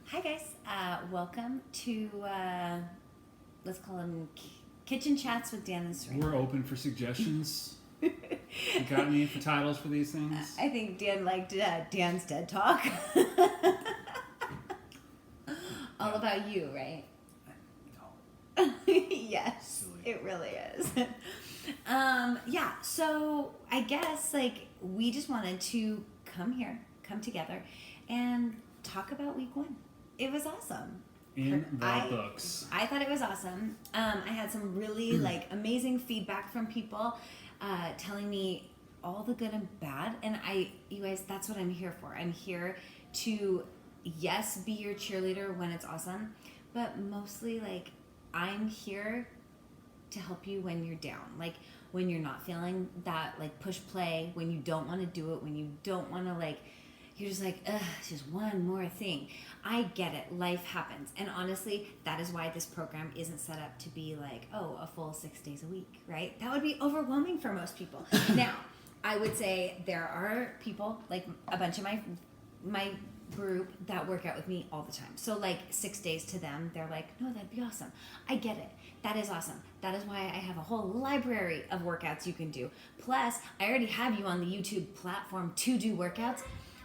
Hi guys, welcome to let's call them kitchen chats with Dan and Serina. We're open for suggestions. You got any for titles for these things? I think Dan liked Dan's dead talk. All about you, right? No. Yes, Silly. it really is. Yeah, so I guess we just wanted to come together, and talk about week one. It was awesome. In the books. I thought it was awesome. I had some really amazing feedback from people telling me all the good and bad. And you guys, that's what I'm here for. I'm here to, yes, be your cheerleader when it's awesome, but mostly I'm here to help you when you're down. When you're not feeling that push play, when you don't want to do it, when you don't want to you're just ugh, it's just one more thing. I get it. Life happens. And honestly, that is why this program isn't set up to be a full 6 days a week, right? That would be overwhelming for most people. Now, I would say there are people, a bunch of my group that work out with me all the time. So 6 days to them, they're no, that'd be awesome. I get it. That is awesome. That is why I have a whole library of workouts you can do. Plus, I already have you on the YouTube platform to do workouts.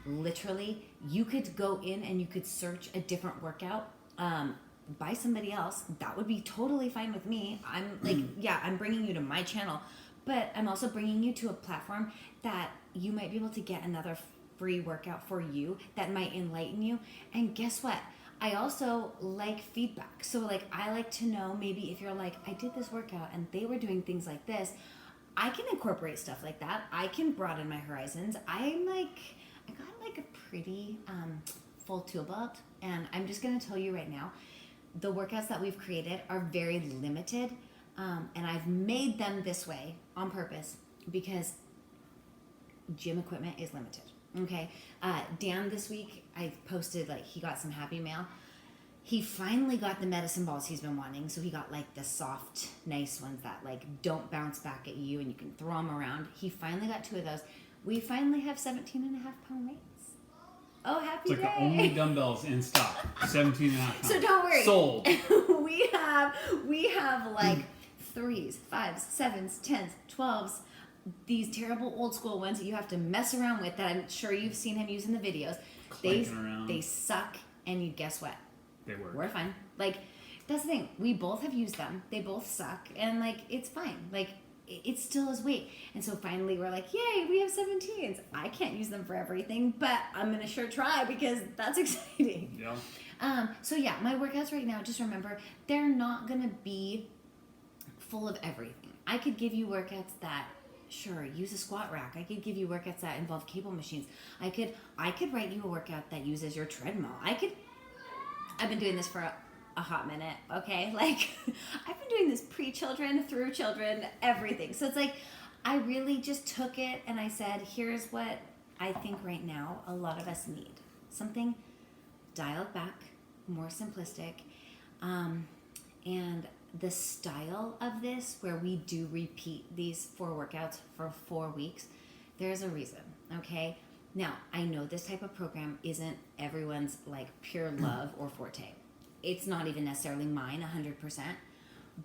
Literally, you could go in and you could search a different workout by somebody else. That would be totally fine with me. I'm I'm bringing you to my channel, but I'm also bringing you to a platform that you might be able to get another free workout for you that might enlighten you. And guess what? I also like feedback. So I like to know, maybe if you're I did this workout and they were doing things like this, I can incorporate stuff like that. I can broaden my horizons. I got a pretty full tool belt, and I'm just going to tell you right now, the workouts that we've created are very limited, and I've made them this way on purpose because gym equipment is limited. Okay, Dan this week, I posted he got some Happy Mail. He finally got the medicine balls he's been wanting, so he got the soft, nice ones that don't bounce back at you and you can throw them around. He finally got 2 of those. We finally have 17.5-pound weights. Oh, happy It's day. the only dumbbells in stock. 17 and a half pounds. So don't worry. Sold. we have 3s, 5s, 7s, 10s, 12s. These terrible old school ones that you have to mess around with that I'm sure you've seen him use in the videos. They suck, and you guess what? They work. We're fine. That's the thing. We both have used them. They both suck, and it's fine. It still is weight. And so finally we're yay, we have 17s. I can't use them for everything, but I'm going to sure try because that's exciting. Yeah. So yeah, my workouts right now, just remember, they're not going to be full of everything. I could give you workouts that, sure, use a squat rack. I could give you workouts that involve cable machines. I could write you a workout that uses your treadmill. I've been doing this for a hot minute, okay? I've been doing this pre-children, through children, everything. So it's I really just took it and I said, here's what I think right now a lot of us need. Something dialed back, more simplistic, and the style of this, where we do repeat these 4 workouts for 4 weeks, there's a reason, okay? Now, I know this type of program isn't everyone's pure love or forte. It's not even necessarily mine 100%,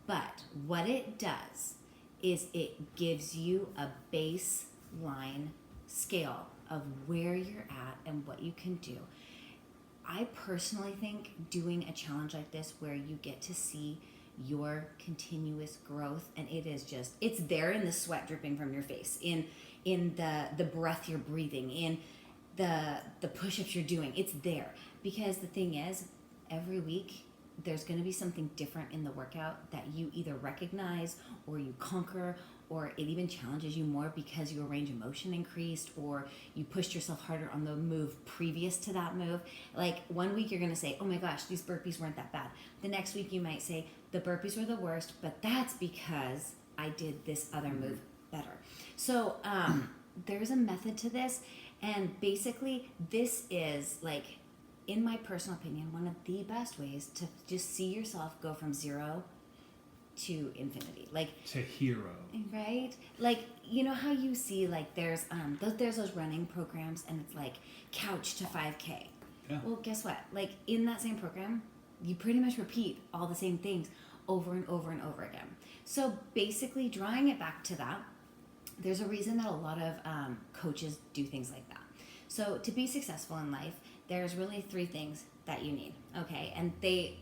but what it does is it gives you a baseline scale of where you're at and what you can do. I personally think doing a challenge like this where you get to see your continuous growth, and it's there in the sweat dripping from your face, in the breath you're breathing, in the push-ups you're doing. It's there because the thing is, every week there's going to be something different in the workout that you either recognize or you conquer, or it even challenges you more because your range of motion increased, or you pushed yourself harder on the move previous to that move. 1 week you're going to say, oh my gosh, these burpees weren't that bad. The next week you might say, the burpees were the worst, but that's because I did this other move better. So there's a method to this, and basically this is in my personal opinion, one of the best ways to just see yourself go from 0 to infinity. To hero. Right? You know how you see there's those running programs, and it's couch to 5K. Yeah. Well, guess what? Like in that same program, you pretty much repeat all the same things over and over and over again. So basically, drawing it back to that, there's a reason that a lot of coaches do things like that. So to be successful in life, there's really 3 things that you need, okay? And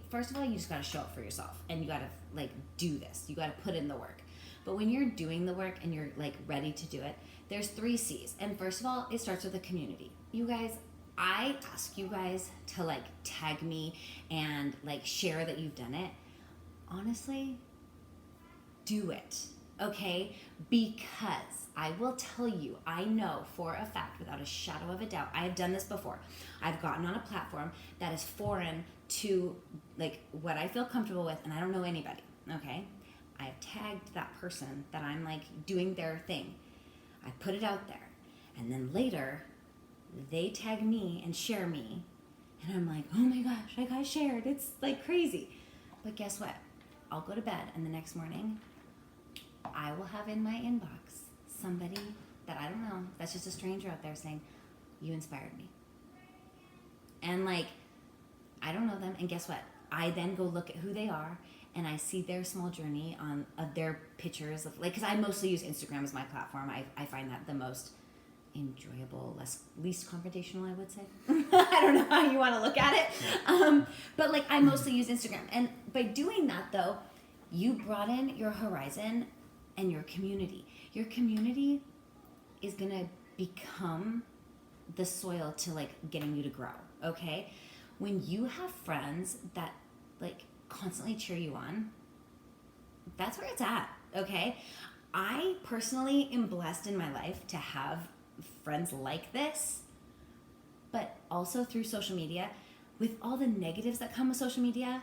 first of all, you just got to show up for yourself, and you got to like do this. You got to put in the work. But when you're doing the work and you're like ready to do it, there's 3 C's. And first of all, it starts with a community. You guys, I ask you guys to like tag me and like share that you've done it. Honestly, do it, okay? Because I will tell you, I know for a fact, without a shadow of a doubt, I have done this before. I've gotten on a platform that is foreign to like what I feel comfortable with, and I don't know anybody, okay? I have tagged that person that I'm like doing their thing. I put it out there, and then later they tag me and share me, and I'm like, oh my gosh, I got shared. It's like crazy. But guess what? I'll go to bed, and the next morning I will have in my inbox somebody that I don't know, that's just a stranger out there saying, you inspired me. And like, I don't know them, and guess what? I then go look at who they are, and I see their small journey of their pictures of like, because I mostly use Instagram as my platform. I find that the most enjoyable, least confrontational, I would say. I don't know how you want to look at it. But like, I mostly use Instagram. And by doing that though, you broaden your horizon and your community. Your community is going to become the soil to like getting you to grow. Okay. When you have friends that like constantly cheer you on, that's where it's at. Okay. I personally am blessed in my life to have friends like this, but also through social media, with all the negatives that come with social media,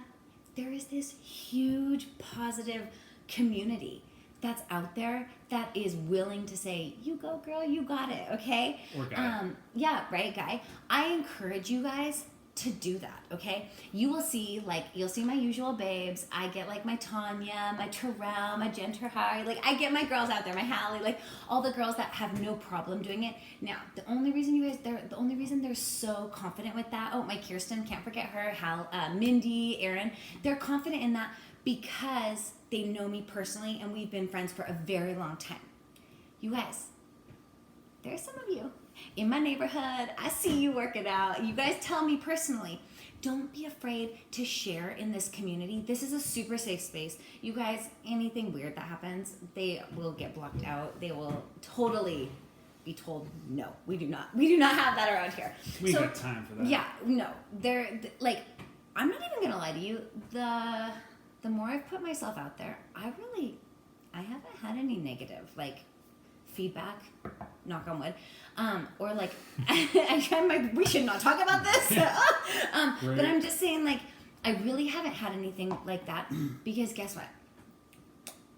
there is this huge positive community that's out there that is willing to say, you go girl, you got it, okay? Or guy. Yeah, right, guy. I encourage you guys to do that, okay? You will see, like, you'll see my usual babes. I get, like, my Tanya, my Terrell, my Jen Terhari. Like, I get my girls out there, my Hallie, like, all the girls that have no problem doing it. Now, the only reason they're so confident with that, oh, my Kirsten, can't forget her, Mindy, Erin, they're confident in that because they know me personally and we've been friends for a very long time. You guys, there's some of you in my neighborhood. I see you working out. You guys tell me personally. Don't be afraid to share in this community. This is a super safe space. You guys, anything weird that happens, they will get blocked out. They will totally be told, no, we do not have that around here. We got time for that. Yeah, no. Like, I'm not even going to lie to you. The more I've put myself out there, I haven't had any negative, like, feedback, knock on wood, or like, we should not talk about this, but I'm just saying, like, I really haven't had anything like that, because guess what?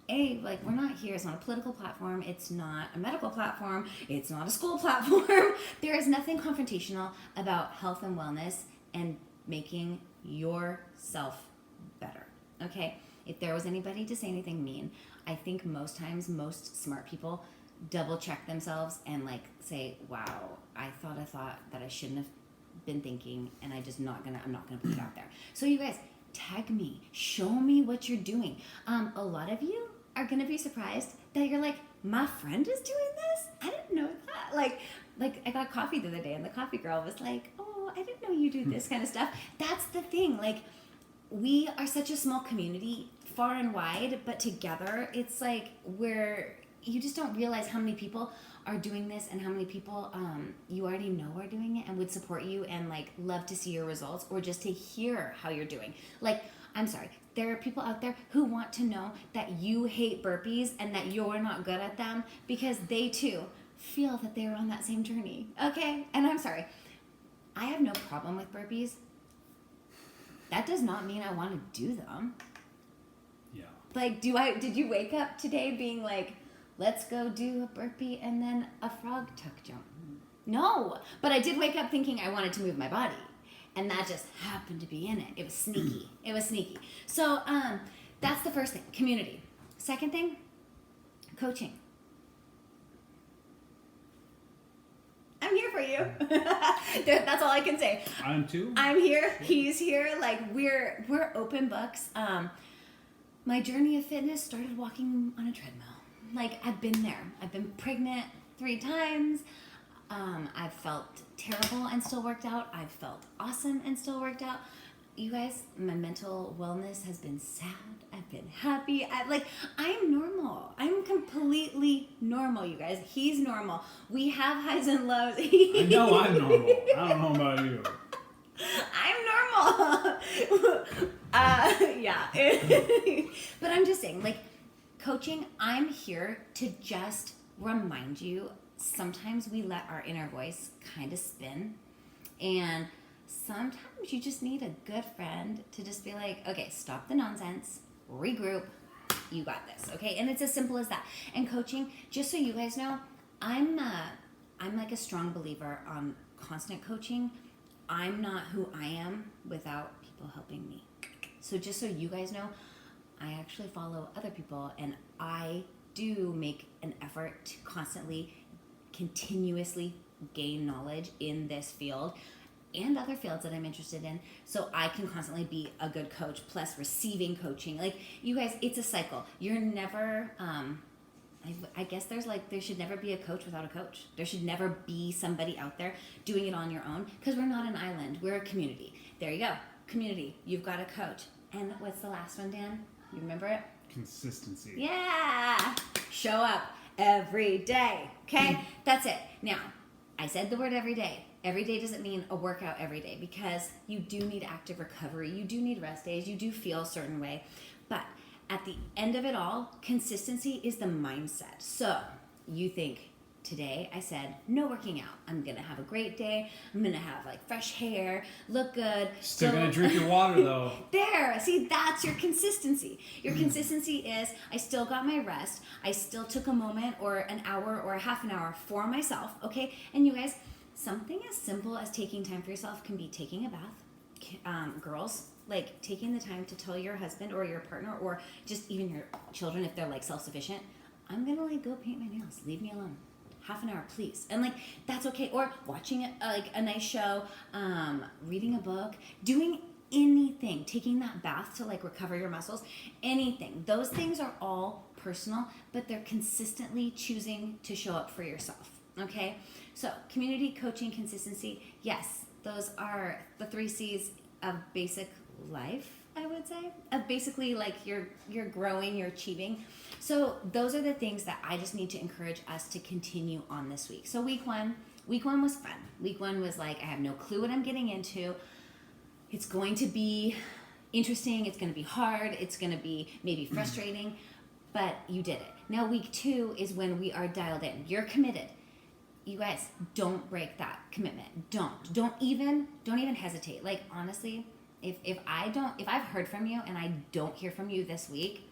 Like, we're not here, it's not a political platform, it's not a medical platform, it's not a school platform. There is nothing confrontational about health and wellness and making yourself better, okay? If there was anybody to say anything mean, I think most times, most smart people double check themselves and like say, wow, I thought that I shouldn't have been thinking, and I'm not gonna put it out there. So you guys, tag me, show me what you're doing. A lot of you are gonna be surprised that you're like, my friend is doing this? I didn't know that. Like I got coffee the other day, and the coffee girl was like, oh, I didn't know you do this kind of stuff. That's the thing. Like, we are such a small community, far and wide, but together, it's like you just don't realize how many people are doing this and how many people you already know are doing it and would support you and like love to see your results or just to hear how you're doing. Like, I'm sorry, there are people out there who want to know that you hate burpees and that you're not good at them because they too feel that they're on that same journey. Okay? And I'm sorry, I have no problem with burpees. That does not mean I want to do them. Yeah. Like, did you wake up today being like, let's go do a burpee and then a frog tuck jump? No, but I did wake up thinking I wanted to move my body, and that just happened to be in it. It was sneaky. It was sneaky. So that's the first thing, community. Second thing, coaching. I'm here for you. too. That's all I can say. I'm too. I'm here. He's here. Like we're open books. My journey of fitness started walking on a treadmill. Like I've been there. I've been pregnant 3 times. I've felt terrible and still worked out. I've felt awesome and still worked out. You guys, my mental wellness has been sad. I've been happy. I'm normal. I'm completely normal, you guys. He's normal. We have highs and lows. I know I'm normal. I don't know about you. I'm normal. Yeah. But I'm just saying, like, coaching, I'm here to just remind you, sometimes we let our inner voice kind of spin, and sometimes you just need a good friend to just be like, okay, stop the nonsense, regroup, you got this, okay? And it's as simple as that. And coaching, just so you guys know, I'm like a strong believer on constant coaching. I'm not who I am without people helping me. So just so you guys know, I actually follow other people, and I do make an effort to constantly, continuously gain knowledge in this field and other fields that I'm interested in, so I can constantly be a good coach, plus receiving coaching. Like, you guys, it's a cycle. You're never, I guess there should never be a coach without a coach. There should never be somebody out there doing it on your own, because we're not an island. We're a community. There you go. Community. You've got a coach. And what's the last one, Dan? You remember it? Consistency. Yeah. Show up every day. Okay? That's it. Now, I said the word every day. Every day doesn't mean a workout every day, because you do need active recovery. You do need rest days. You do feel a certain way. But at the end of it all, consistency is the mindset. So you think, today I said no working out. I'm going to have a great day. I'm going to have like fresh hair, look good. Still going to drink your water though. There. See, that's your consistency. Your consistency is, I still got my rest. I still took a moment or an hour or a half an hour for myself. Okay. And you guys, something as simple as taking time for yourself can be taking a bath. Girls, like taking the time to tell your husband or your partner or just even your children, if they're like self-sufficient, I'm going to like go paint my nails. Leave me alone. Half an hour, please. And like, that's okay. Or watching like a nice show, reading a book, doing anything, taking that bath to like recover your muscles, anything. Those things are all personal, but they're consistently choosing to show up for yourself. Okay. So community, coaching, consistency. Yes. Those are the 3 C's of basic life, I would say, of basically like you're growing, you're achieving. So those are the things that I just need to encourage us to continue on this week. So week one was fun. Week 1 was like, I have no clue what I'm getting into. It's going to be interesting. It's going to be hard. It's going to be maybe frustrating, but you did it. Now week 2 is when we are dialed in. You're committed. You guys, don't break that commitment. Don't even hesitate. Like, honestly, if I've heard from you and I don't hear from you this week,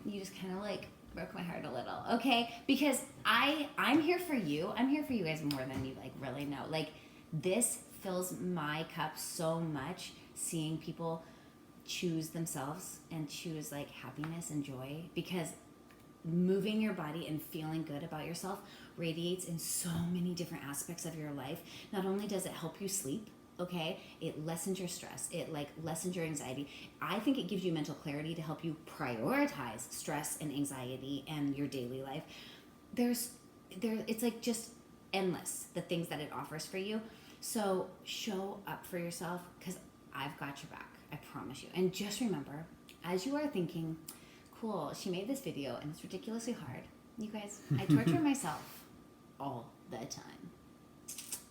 you just kind of like broke my heart a little, okay? Because I'm here for you. I'm here for you guys more than you like really know. Like, this fills my cup so much, seeing people choose themselves and choose like happiness and joy, because moving your body and feeling good about yourself radiates in so many different aspects of your life. Not only does it help you sleep, okay, it lessens your stress, it like lessens your anxiety. I think it gives you mental clarity to help you prioritize stress and anxiety and your daily life. It's like just endless, the things that it offers for you. So show up for yourself, because I've got your back, I promise you. And just remember, as you are thinking, cool, she made this video and it's ridiculously hard, you guys, I torture myself all the time.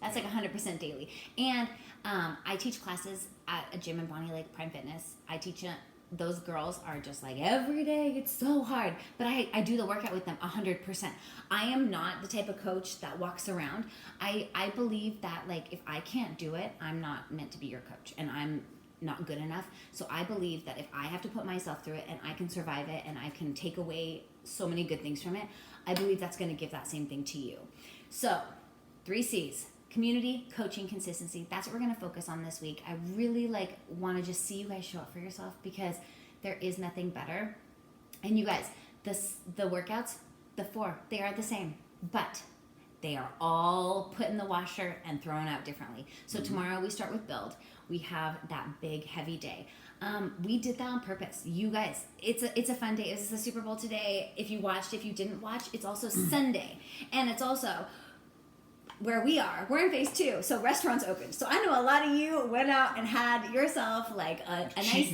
That's like 100% daily. And I teach classes at a gym in Bonnie Lake, Prime Fitness. I teach those girls are just like, every day it's so hard, but I do the workout with them 100%. I am not the type of coach that walks around. I believe that like, if I can't do it, I'm not meant to be your coach, and I'm not good enough. So I believe that if I have to put myself through it and I can survive it and I can take away so many good things from it, I believe that's going to give that same thing to you. So 3 C's. Community, coaching, consistency. That's what we're going to focus on this week. I really like want to just see you guys show up for yourself, because there is nothing better. And you guys, the workouts, the 4, they are the same, but They are all put in the washer and thrown out differently. So tomorrow we start with build. We have that big heavy day. We did that on purpose. You guys, it's a fun day. This is the Super Bowl today. If you watched, if you didn't watch, it's also Sunday. And it's also where we are. We're in phase 2, so restaurants open. So I know a lot of you went out and had yourself like a nice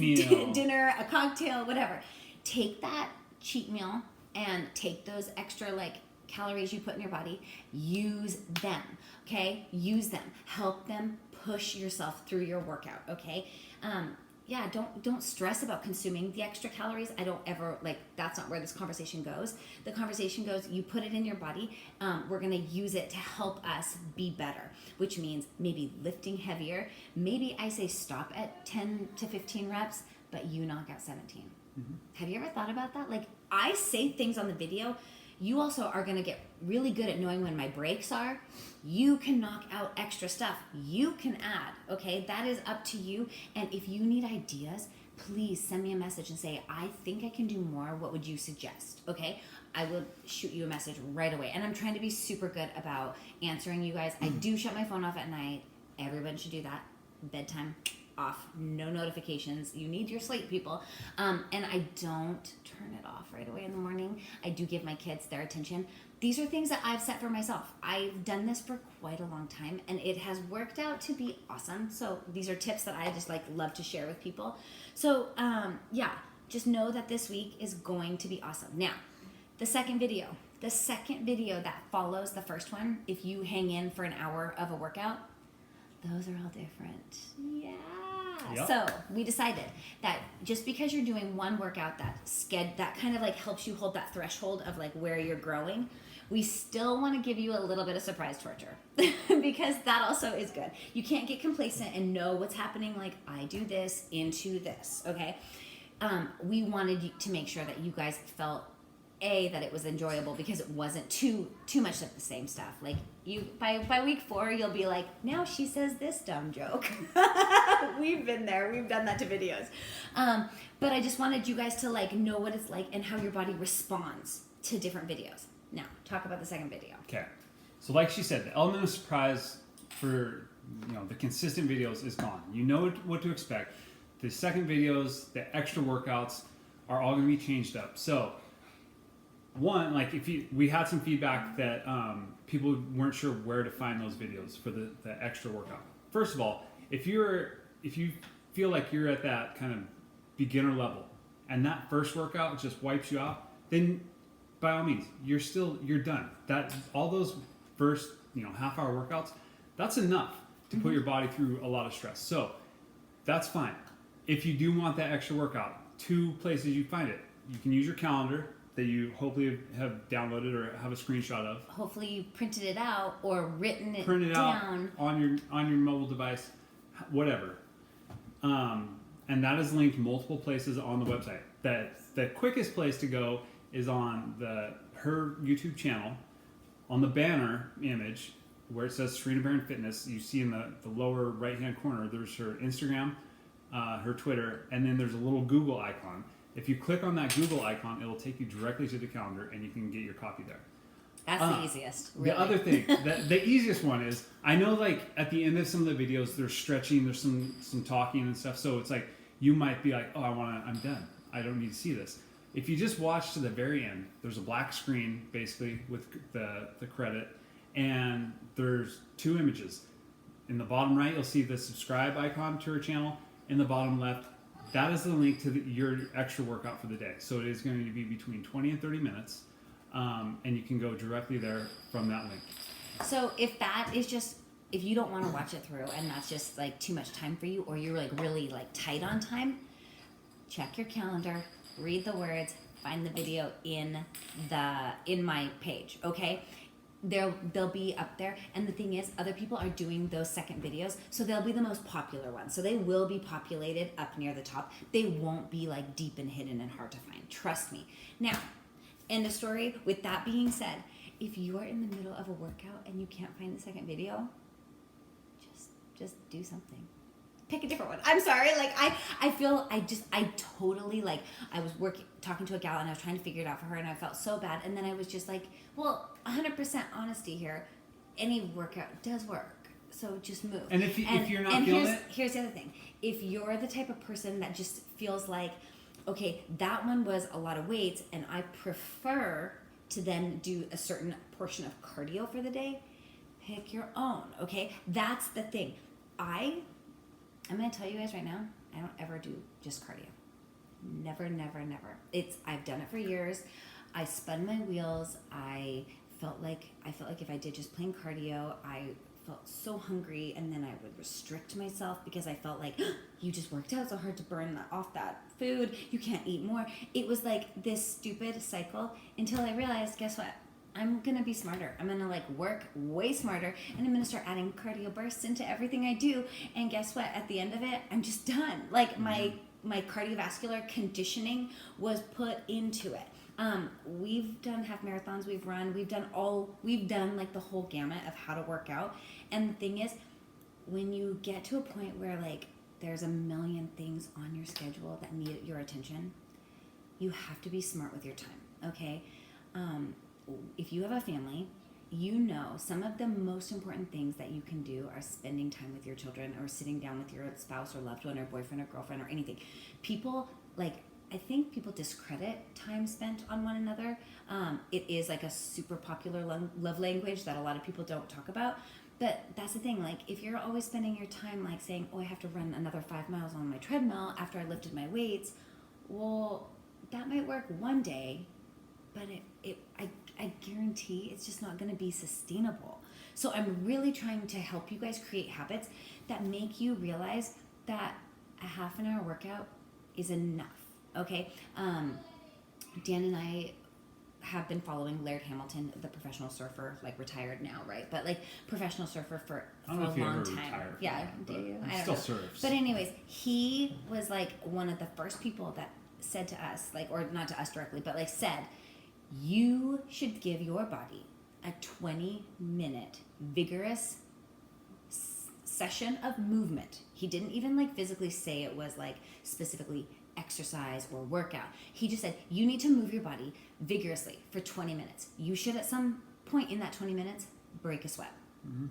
dinner, a cocktail, whatever. Take that cheat meal and take those extra like calories you put in your body, use them, okay? Use them. Help them push yourself through your workout, okay? Yeah, don't stress about consuming the extra calories. I don't ever, like, that's not where this conversation goes. The conversation goes, you put it in your body, we're gonna use it to help us be better, which means maybe lifting heavier. Maybe I say stop at 10 to 15 reps, but you knock out 17. Mm-hmm. Have you ever thought about that? Like, I say things on the video. You also are going to get really good at knowing when my breaks are. You can knock out extra stuff. You can add, okay? That is up to you. And if you need ideas, please send me a message and say, I think I can do more. What would you suggest? Okay? I will shoot you a message right away. And I'm trying to be super good about answering you guys. I do shut my phone off at night. Everyone should do that. Bedtime off, no notifications. You need your sleep, people. And I don't turn it off right away in the morning. I do give my kids their attention. These are things that I've set for myself. I've done this for quite a long time, and it has worked out to be awesome. So these are tips that I just like love to share with people. So yeah, just know that this week is going to be awesome. Now, the second video that follows the first one, if you hang in for an hour of a workout, those are all different. Yeah. Yep. So we decided that just because you're doing one workout that kind of like helps you hold that threshold of like where you're growing, we still want to give you a little bit of surprise torture because that also is good. You can't get complacent and know what's happening. Like, I do this into this. Okay. We wanted to make sure that you guys felt that it was enjoyable because it wasn't too much of the same stuff. Like, you by week 4 you'll be like, now she says this dumb joke. We've been there. We've done that to videos. But I just wanted you guys to like know what it's like and how your body responds to different videos. Now, talk about the second video. Okay. So like she said, the element of surprise for the consistent videos is gone. You know what to expect. The second videos, the extra workouts are all going to be changed up. So one, like we had some feedback that people weren't sure where to find those videos for the extra workout. First of all, if you feel like you're at that kind of beginner level and that first workout just wipes you out, then by all means, you're done. That all those first half-hour workouts, that's enough to put your body through a lot of stress. So that's fine. If you do want that extra workout, 2 places you find it. You can use your calendar that you hopefully have downloaded or have a screenshot of. Hopefully you printed it out or written it down on your mobile device, whatever. And that is linked multiple places on the website. The quickest place to go is on her YouTube channel. On the banner image where it says Serina Barron Fitness, you see in the lower right hand corner there's her Instagram, her Twitter, and then there's a little Google icon. If you click on that Google icon, it'll take you directly to the calendar and you can get your copy there. That's the easiest. Really. The other thing, the easiest one is, I know like at the end of some of the videos, there's stretching, there's some talking and stuff. So it's like, you might be like, oh, I'm done. I don't need to see this. If you just watch to the very end, there's a black screen basically with the credit, and there's 2 images. In the bottom right, you'll see the subscribe icon to her channel. In the bottom left, that is the link to your extra workout for the day. So it is going to be between 20 and 30 minutes, and you can go directly there from that link. So if you don't want to watch it through and that's just like too much time for you, or you're like really like tight on time, check your calendar, read the words, find the video in my page, okay? They'll be up there, and the thing is, other people are doing those second videos, so they'll be the most popular ones. So they will be populated up near the top. They won't be like deep and hidden and hard to find. Trust me. Now, end of story. With that being said, if you are in the middle of a workout and you can't find the second video, just do something. pick a different one. I'm sorry. Like I feel I totally like I was talking to a gal and I was trying to figure it out for her and I felt so bad. And then I was just like, well, 100% honesty here. Any workout does work. So just move. And if you're not feeling it, here's the other thing. If you're the type of person that just feels like, okay, that one was a lot of weights and I prefer to then do a certain portion of cardio for the day, pick your own, okay? That's the thing. I'm going to tell you guys right now, I don't ever do just cardio. Never, never, never. I've done it for years. I spun my wheels. I felt like if I did just plain cardio, I felt so hungry, and then I would restrict myself because I felt like you just worked out so hard to burn off that food. You can't eat more. It was like this stupid cycle until I realized, guess what? I'm going to be smarter. I'm going to like work way smarter, and I'm going to start adding cardio bursts into everything I do. And guess what? At the end of it, I'm just done. Like my cardiovascular conditioning was put into it. We've done half marathons, we've done like the whole gamut of how to work out. And the thing is, when you get to a point where like there's a million things on your schedule that need your attention, you have to be smart with your time, okay? If you have a family, you know some of the most important things that you can do are spending time with your children or sitting down with your spouse or loved one or boyfriend or girlfriend or anything. I think people discredit time spent on one another. It is like a super popular love language that a lot of people don't talk about. But that's the thing, like if you're always spending your time like saying, oh, I have to run another 5 miles on my treadmill after I lifted my weights, well, that might work one day, but I guarantee it's just not going to be sustainable. So I'm really trying to help you guys create habits that make you realize that a half an hour workout is enough. Okay, Dan and I have been following Laird Hamilton, the professional surfer, like retired now, right? But like professional surfer for a long time. Yeah, do you? I don't still know. surfs. But anyways, he was like one of the first people that said to us, like, or not to us directly, but like said, you should give your body a 20-minute vigorous session of movement. He didn't even like physically say it was like specifically exercise or workout. He just said, you need to move your body vigorously for 20 minutes. You should at some point in that 20 minutes break a sweat. Mm-hmm.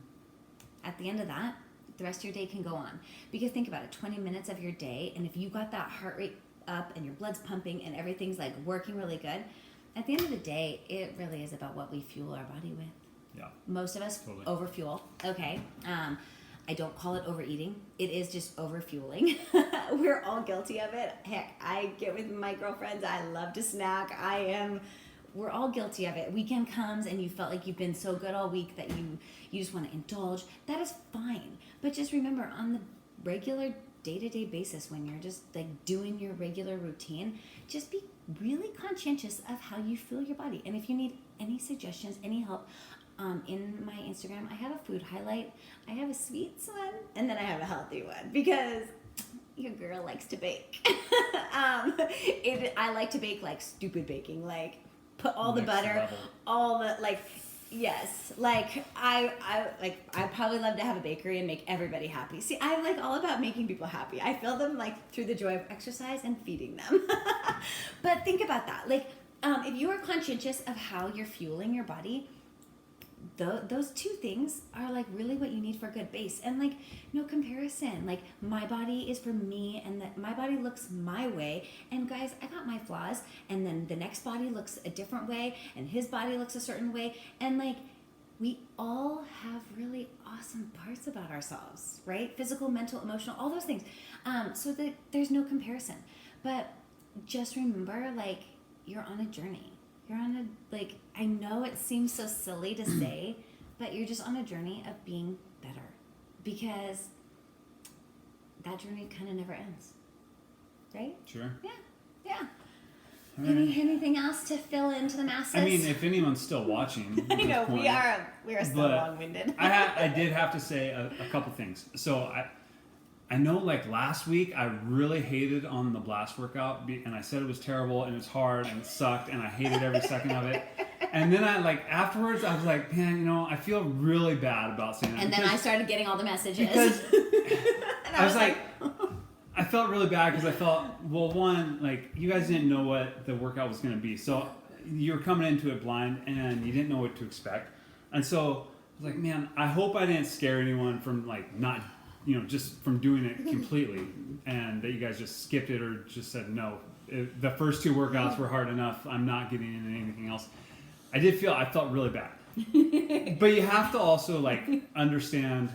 At the end of that, the rest of your day can go on. Because think about it, 20 minutes of your day, and if you got that heart rate up and your blood's pumping and everything's like working really good, at the end of the day, it really is about what we fuel our body with. Yeah. Most of us overfuel. Okay. I don't call it overeating. It is just overfueling. We're all guilty of it. Heck, I get with my girlfriends. I love to snack. We're all guilty of it. Weekend comes and you felt like you've been so good all week that you just want to indulge. That is fine. But just remember, on the regular day-to-day basis, when you're just like doing your regular routine, just be really conscientious of how you feel your body. And if you need any suggestions, any help, in my Instagram, I have a food highlight. I have a sweets one, and then I have a healthy one because your girl likes to bake. I like to bake like stupid baking, like put all the butter, level. All the like. Yes, like I probably love to have a bakery and make everybody happy. See, I'm like all about making people happy. I feel them like through the joy of exercise and feeding them. But think about that. Like, if you are conscientious of how you're fueling your body, those two things are like really what you need for a good base. And like no comparison, like my body is for me and that my body looks my way, and guys, I got my flaws, and then the next body looks a different way and his body looks a certain way, and like we all have really awesome parts about ourselves, right? Physical, mental, emotional, all those things. So that there's no comparison. But just remember, like, you're on a journey. You're on a, like, I know it seems so silly to say, but you're just on a journey of being better, because that journey kind of never ends, right? Sure. Yeah. Anything else to fill into the masses? I mean, if anyone's still watching, I know we are still long-winded. I did have to say a couple things. So I know, like last week, I really hated on the blast workout, and I said it was terrible and it was hard and it sucked and I hated every second of it. And then afterwards, I was like, man, I feel really bad about saying that. And then I started getting all the messages. Because I was like, I felt really bad because I felt, well, one, like, you guys didn't know what the workout was going to be. So you were coming into it blind and you didn't know what to expect. And so I was like, man, I hope I didn't scare anyone from, like, not, just from doing it completely. And that you guys just skipped it or just said, no, the first 2 workouts were hard enough. I'm not getting into anything else. I felt really bad. But you have to also, like, understand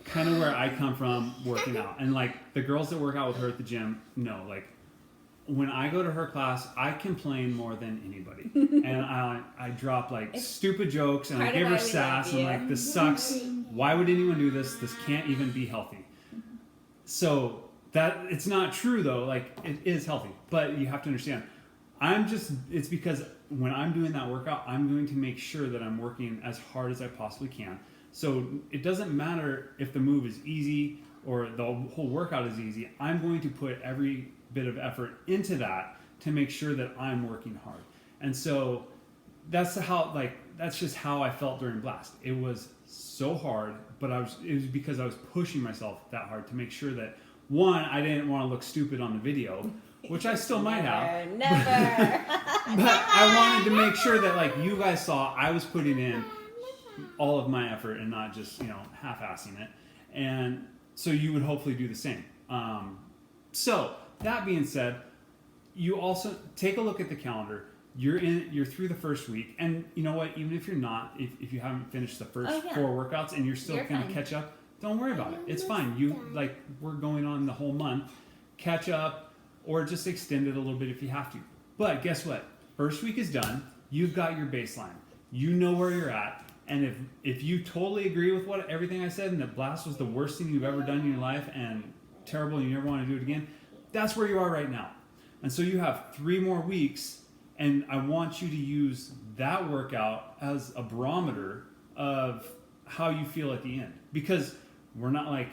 kind of where I come from working out. And, like, the girls that work out with her at the gym know, like, when I go to her class, I complain more than anybody. And I drop, like, stupid jokes, and I give her sass. I'm like, this sucks. Why would anyone do this? This can't even be healthy. So that it's not true, though. Like, it is healthy. But you have to understand, it's because when I'm doing that workout, I'm going to make sure that I'm working as hard as I possibly can. So it doesn't matter if the move is easy or the whole workout is easy. I'm going to put every bit of effort into that to make sure that I'm working hard. And so that's just how I felt during Blast. It was so hard, but it was because I was pushing myself that hard to make sure that, one, I didn't want to look stupid on the video, which I still might have. Never. But I wanted to make sure that, like, you guys saw I was putting in all of my effort and not just, half-assing it. And so you would hopefully do the same. So that being said, you also take a look at the calendar. You're through the first week, and you know what? Even if you're not, if you haven't finished the first 4 workouts and you're still going to catch up, don't worry about it. It's fine. We're going on the whole month. Catch up, or just extend it a little bit if you have to. But guess what? First week is done. You've got your baseline. You know where you're at. And if you totally agree with everything I said, and that Blast was the worst thing you've ever done in your life and terrible and you never want to do it again, that's where you are right now. And so you have 3 more weeks, and I want you to use that workout as a barometer of how you feel at the end. Because we're not like,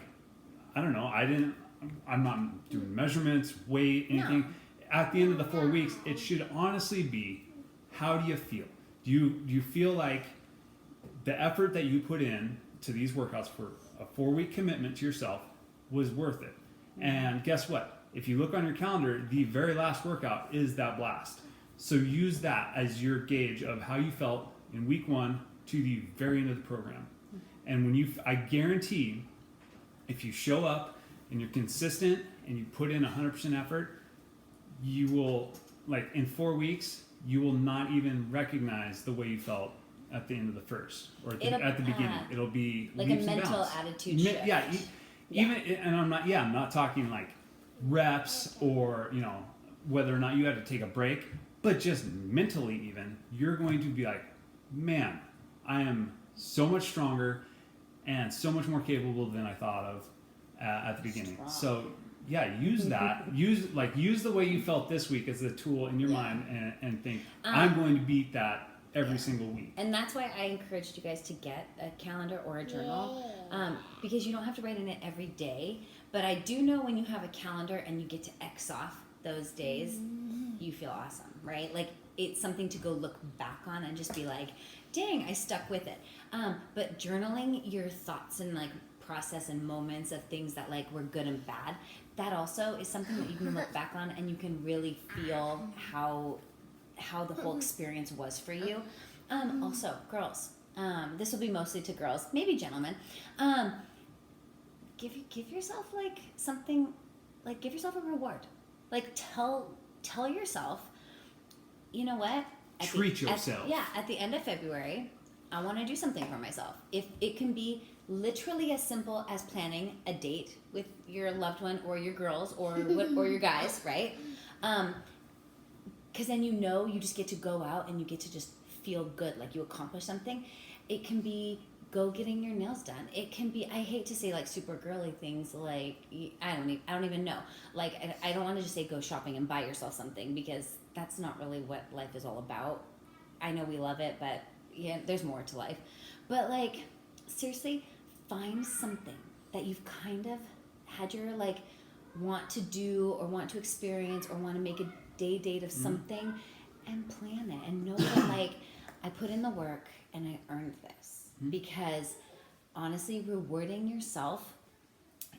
I don't know, I'm not doing measurements, weight, anything. No. At the end of the 4 weeks, it should honestly be, how do you feel? Do you feel like the effort that you put in to these workouts for a 4-week commitment to yourself was worth it? And guess what? If you look on your calendar, the very last workout is that Blast. So use that as your gauge of how you felt in week 1 to the very end of the program. And I guarantee, if you show up and you're consistent and you put in 100% effort, you will, like, in 4 weeks, you will not even recognize the way you felt at the end of the first or at the beginning. It'll be like a mental attitude shift. And I'm not talking like reps or, whether or not you had to take a break, but just mentally even, you're going to be like, man, I am so much stronger and so much more capable than I thought of at the beginning. So use that. use the way you felt this week as a tool in your mind and think, I'm going to beat that every single week. And that's why I encouraged you guys to get a calendar or a journal, because you don't have to write in it every day. But I do know when you have a calendar and you get to X off those days, you feel awesome, right? Like, it's something to go look back on and just be like, dang, I stuck with it. But journaling your thoughts and, like, process and moments of things that, like, were good and bad, that also is something that you can look back on and you can really feel how the whole experience was for you. Also, girls, this will be mostly to girls, maybe gentlemen. Give yourself, like, something, like, give yourself a reward. Like, tell yourself, you know what? Treat yourself. At the end of February, I want to do something for myself. If it can be literally as simple as planning a date with your loved one or your girls or your guys, right? Because then you just get to go out and you get to just feel good, like you accomplished something. It can be go getting your nails done. It can be, I hate to say, like, super girly things, like, I don't even know. Like, I don't want to just say go shopping and buy yourself something, because that's not really what life is all about. I know we love it, but yeah, there's more to life. But, like, seriously, find something that you've kind of had your, like, want to do or want to experience or want to make a date of something, and plan it and know that, like, I put in the work and I earned this. Because honestly, rewarding yourself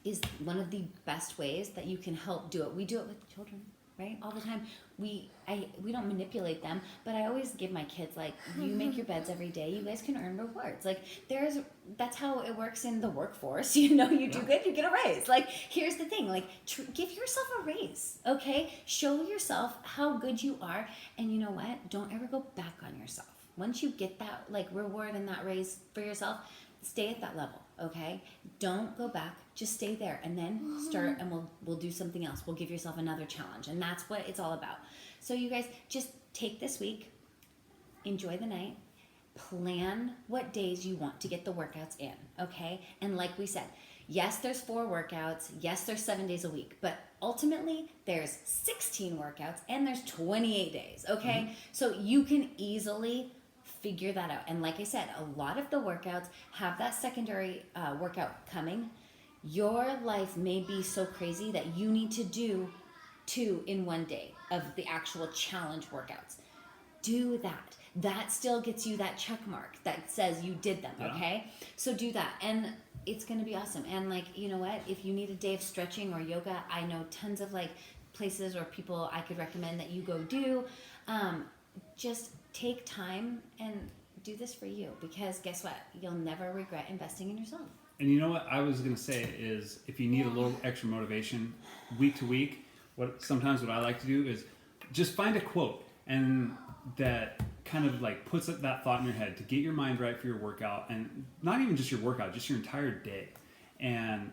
is one of the best ways that you can help do it. We do it with children, right? All the time. We don't manipulate them, but I always give my kids, like, you make your beds every day, you guys can earn rewards. Like, that's how it works in the workforce. You know, you do good, you get a raise. Like, here's the thing, like, give yourself a raise, okay? Show yourself how good you are, and you know what? Don't ever go back on yourself. Once you get that, like, reward and that raise for yourself, stay at that level, okay? Don't go back, just stay there, and then start, and we'll do something else. We'll give yourself another challenge, and that's what it's all about. So you guys, just take this week, enjoy the night, plan what days you want to get the workouts in, okay? And like we said, yes, there's 4 workouts, yes, there's 7 days a week, but ultimately there's 16 workouts and there's 28 days, okay? So you can easily figure that out. And like I said, a lot of the workouts have that secondary workout coming. Your life may be so crazy that you need to do 2 in one day of the actual challenge workouts. Do that. That still gets you that check mark that says you did them, okay? So do that, and it's going to be awesome. And like, you know what? If you need a day of stretching or yoga, I know tons of like places or people I could recommend that you go do. Just take time and do this for you, because guess what? You'll never regret investing in yourself. And you know what I was going to say is, if you need a little extra motivation week to week, what I like to do is just find a quote and that kind of like puts that thought in your head to get your mind right for your workout, and not even just your workout, just your entire day. And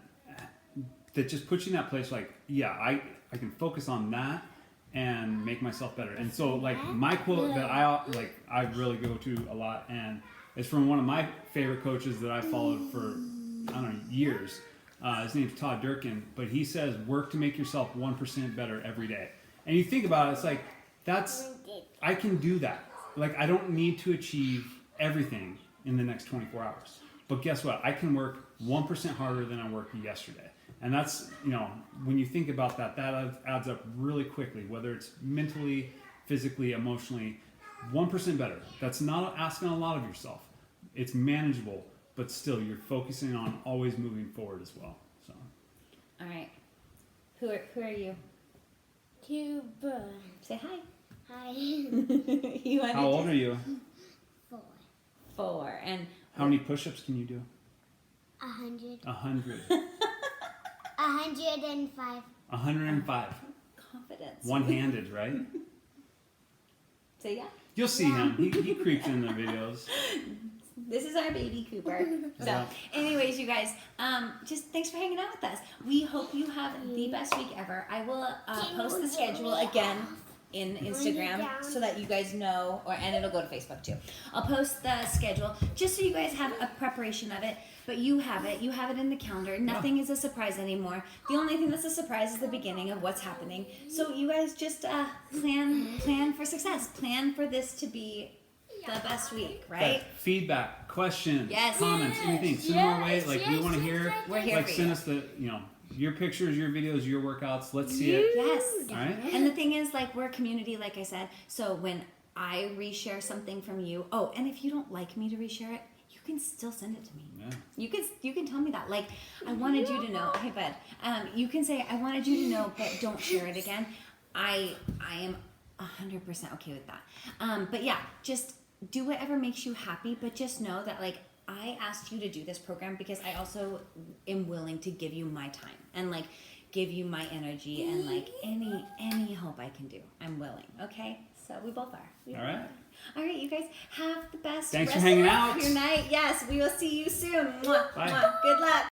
that just puts you in that place like, yeah, I can focus on that and make myself better. And so like my quote that I really go to a lot, and it's from one of my favorite coaches that I followed for, I don't know, years. His name's Todd Durkin, but he says, work to make yourself 1% better every day. And you think about it, it's like, I can do that. Like, I don't need to achieve everything in the next 24 hours. But guess what? I can work 1% harder than I worked yesterday. And that's, you know, when you think about that, that adds up really quickly, whether it's mentally, physically, emotionally, 1% better. That's not asking a lot of yourself. It's manageable, but still you're focusing on always moving forward as well. So, all right. Who are you? Cuba. Say hi. Hi. You want how old are you? 4. 4. And how many push-ups can you do? 100. 100. 105. 105. Confidence. One-handed, right? Say yeah. You'll see him. He creeps in the videos. This is our baby Cooper. So, Yeah. anyways, you guys, just thanks for hanging out with us. We hope you have the best week ever. I will post the schedule again in Instagram so that you guys know, and it'll go to Facebook too. I'll post the schedule just so you guys have a preparation of it, but you have it in the calendar. Nothing is a surprise anymore. The only thing that's a surprise is the beginning of what's happening. So you guys just plan for success. Plan for this to be the best week, right? That feedback, questions, Yes. comments, anything. Send them our way. Like, we want to hear. We're here Like, for send you. us the, your pictures, your videos, your workouts. Let's see it. Yes. All right. And the thing is, like, we're a community, like I said. So when I reshare something from you, and if you don't like me to reshare it, you can still send it to me. Yeah. You can tell me that. Like, I wanted you to know. Hey, bud. You can say, I wanted you to know, but don't share it again. I am 100% okay with that. But yeah, just do whatever makes you happy. But just know that, like, I asked you to do this program because I also am willing to give you my time and like give you my energy and like any help I can do. I'm willing. Okay, so we both are. All right. All right, you guys have the best Thanks for rest hanging of out. your night. Yes, we will see you soon. Mwah, Bye. mwah. Good luck.